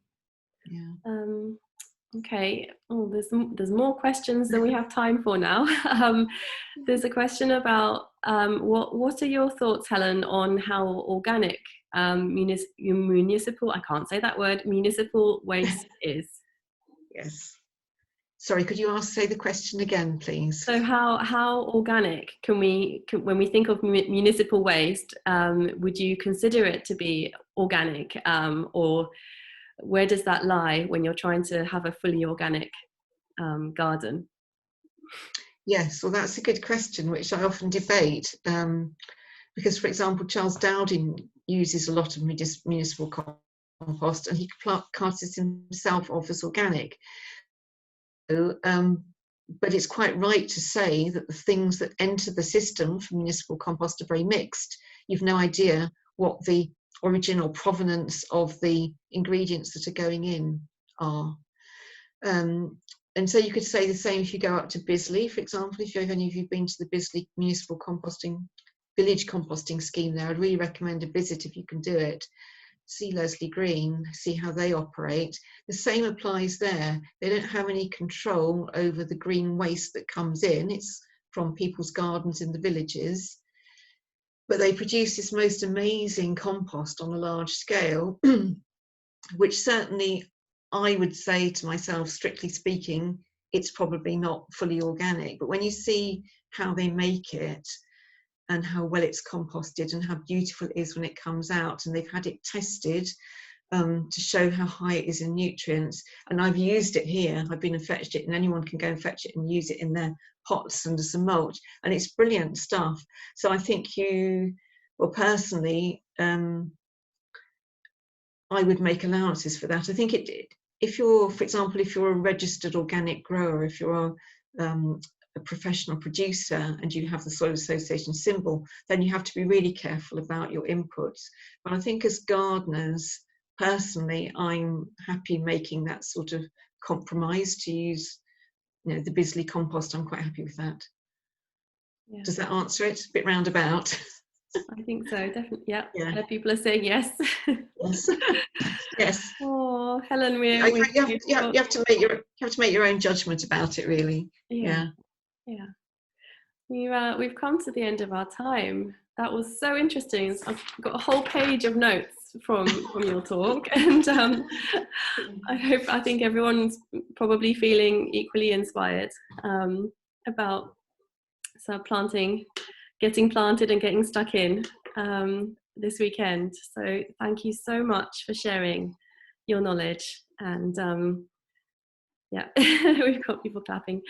S2: Yeah.
S1: Okay. Oh, there's more questions than we have time for now. There's a question about what are your thoughts, Helen, on how organic municipal, I can't say that word, municipal waste is?
S2: Yes. Sorry, could you say the question again, please?
S1: So how organic when we think of municipal waste, would you consider it to be organic, or where does that lie when you're trying to have a fully organic garden?
S2: Yes, well, that's a good question, which I often debate, because, for example, Charles Dowding uses a lot of municipal compost, and he classes himself off as organic. So, but it's quite right to say that the things that enter the system from municipal compost are very mixed. You've no idea what the origin or provenance of the ingredients that are going in are. And so you could say the same if you go up to Bisley, for example. If any of you have been to the Bisley Municipal Composting Village Composting Scheme there, I'd really recommend a visit if you can do it. See Leslie Green, see how they operate. The same applies there. They don't have any control over the green waste that comes in. It's from people's gardens in the villages. But they produce this most amazing compost on a large scale, which certainly I would say to myself, strictly speaking, it's probably not fully organic. But when you see how they make it and how well it's composted and how beautiful it is when it comes out, and they've had it tested to show how high it is in nutrients, and I've used it here, I've been and fetched it, and anyone can go and fetch it and use it in their pots under some mulch, and it's brilliant stuff. So I think personally, I would make allowances for that. I think if you're, for example, if you're a registered organic grower, if you're a professional producer and you have the Soil Association symbol, then you have to be really careful about your inputs. But I think as gardeners, personally, I'm happy making that sort of compromise to use, the Bisley compost. I'm quite happy with that. Yeah. Does that answer it? A bit roundabout.
S1: I think so, definitely. Yeah. People are saying yes.
S2: Yes. Yes.
S1: Oh, Helen, you
S2: have to make your own judgment about it, really. Yeah.
S1: We've come to the end of our time. That was so interesting. I've got a whole page of notes from your talk, and I think everyone's probably feeling equally inspired about getting planted and getting stuck in this weekend. So thank you so much for sharing your knowledge, and we've got people clapping.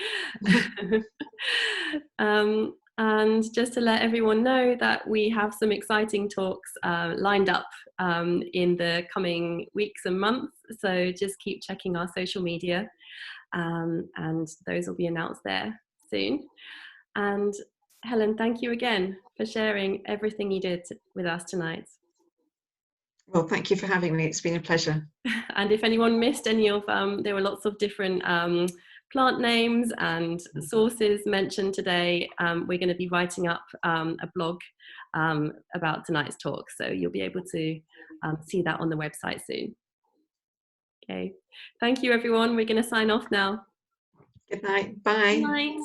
S1: And just to let everyone know that we have some exciting talks lined up in the coming weeks and months, so just keep checking our social media. and those will be announced there soon. And Helen, thank you again for sharing everything you did with us tonight.
S2: Well, thank you for having me. It's been a pleasure.
S1: And if anyone missed any of, there were lots of different plant names and sources mentioned today. We're going to be writing up a blog about tonight's talk, so you'll be able to see that on the website soon. Okay, thank you everyone. We're going to sign off now.
S2: Good night. Bye.
S1: Good night.